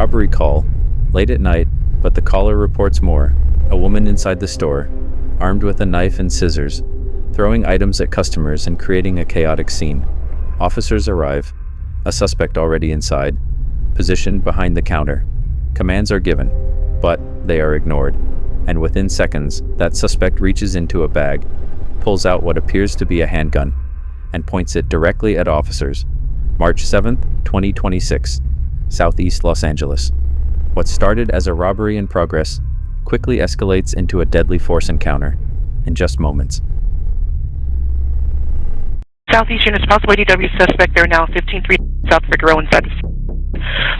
robbery call, late at night, but the caller reports more. A woman inside the store, armed with a knife and scissors, throwing items at customers and creating a chaotic scene. Officers arrive, a suspect already inside, positioned behind the counter. Commands are given, but they are ignored, and within seconds, that suspect reaches into a bag, pulls out what appears to be a handgun, and points it directly at officers. March 7th, 2026, Southeast Los Angeles. What started as a robbery in progress quickly escalates into a deadly force encounter in just moments. Southeast units, possible ADW suspect. There now 15-3 South Figueroa inside.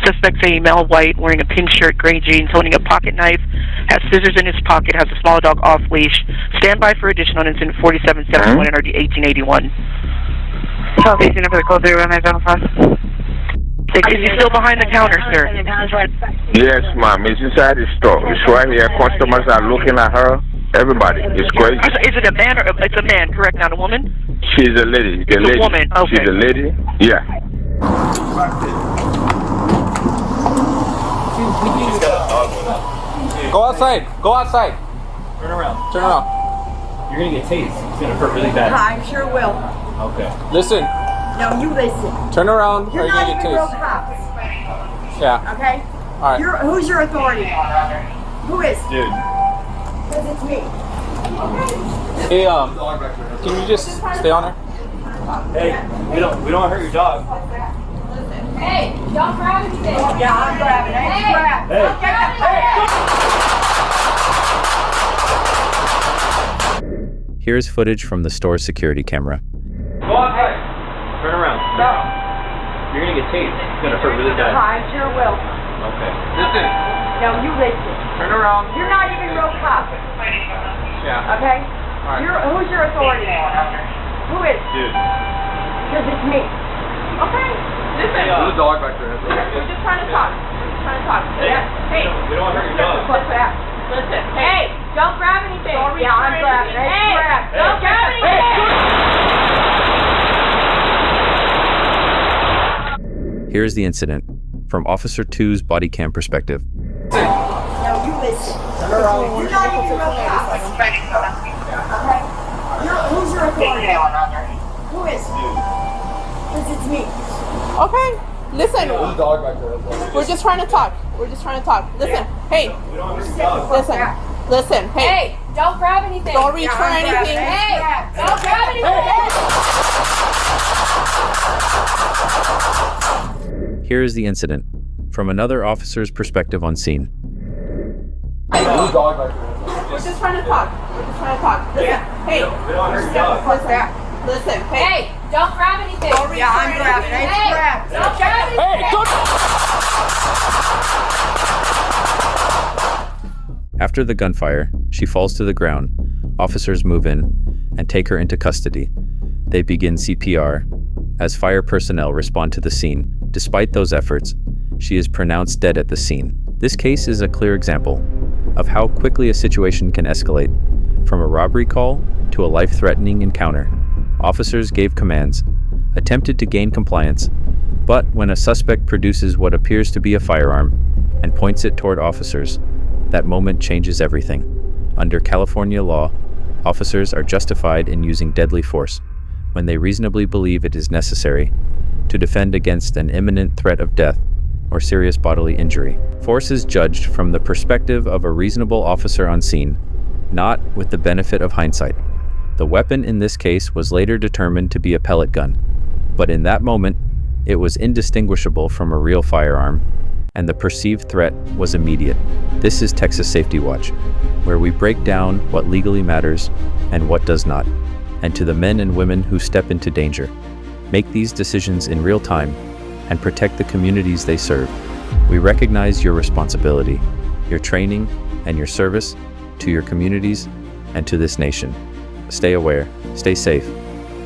Suspect's a male, white, wearing a pink shirt, gray jeans, holding a pocket knife, has scissors in his pocket, has a small dog off leash. Stand by for additional incident 4771 NRD 1881. Southeast unit for the code 0 and identify. Is he still behind the counter, sir? Yes, ma'am. It's inside the store. It's right here. Customers are looking at her. Everybody. It's great. Is it a man or it's a man? Correct, not a woman. She's a lady. It's a woman. Okay. She's a lady. Yeah. Go outside. Go outside. Turn around. Turn around. You're gonna get tased. It's gonna hurt really bad. I sure will. Okay. Listen. No, you listen. Turn around. You're or not you're even gonna real get tased. cops. Yeah. Okay? All right. Who's your authority? Who is? Dude. Because it's me. Hey, can you just stay on her? Hey, we don't hurt your dog. Hey, don't grab anything. Yeah, I'm grabbing. Hey, grab. Here is footage from the store's security camera. Go outside. Turn around. No. You're gonna get tased. It's gonna hurt really bad. I sure will. Okay. Listen. No, you listen. Turn around. You're not even real cops. Yeah. Okay? All right. Who's your authority? Who is? Dude. Because it's me. Okay? Listen. There's a dog back there. We're just trying to talk. Hey. We don't want to hurt your dog. What's that? Listen. Hey, don't grab anything. Yeah, I'm grabbing. Hey, grab. Don't grab anything. Here's the incident from Officer 2's Bodycam perspective. No, you listen. You're not even real cops. Okay? Who's your authority? Who is? Because it's me. Okay, listen. There's a dog back there. We're just trying to talk. Listen. Hey. We don't hurt your dog. Listen. Hey. Hey, don't grab anything. Don't reach for anything. Hey, don't grab anything. Here is the incident from another officer's perspective on scene. There's a dog back there. We're just trying to talk. Listen. Hey. We don't hurt your dog. Listen. Hey, don't grab anything. Don't reach Yeah, for I'm grabbing. anything. Hey, grab. Don't grab anything. Hey, don't. After the gunfire, she falls to the ground. Officers move in and take her into custody. They begin CPR as fire personnel respond to the scene. Despite those efforts, she is pronounced dead at the scene. This case is a clear example of how quickly a situation can escalate from a robbery call to a life-threatening encounter. Officers gave commands, attempted to gain compliance, but when a suspect produces what appears to be a firearm and points it toward officers, that moment changes everything. Under California law, officers are justified in using deadly force when they reasonably believe it is necessary to defend against an imminent threat of death or serious bodily injury. Force is judged from the perspective of a reasonable officer on scene, not with the benefit of hindsight. The weapon in this case was later determined to be a pellet gun, but in that moment, it was indistinguishable from a real firearm, and the perceived threat was immediate. This is Texas Safety Watch, where we break down what legally matters and what does not. And to the men and women who step into danger, make these decisions in real time, and protect the communities they serve, we recognize your responsibility, your training, and your service to your communities and to this nation. Stay aware, stay safe.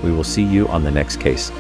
We will see you on the next case.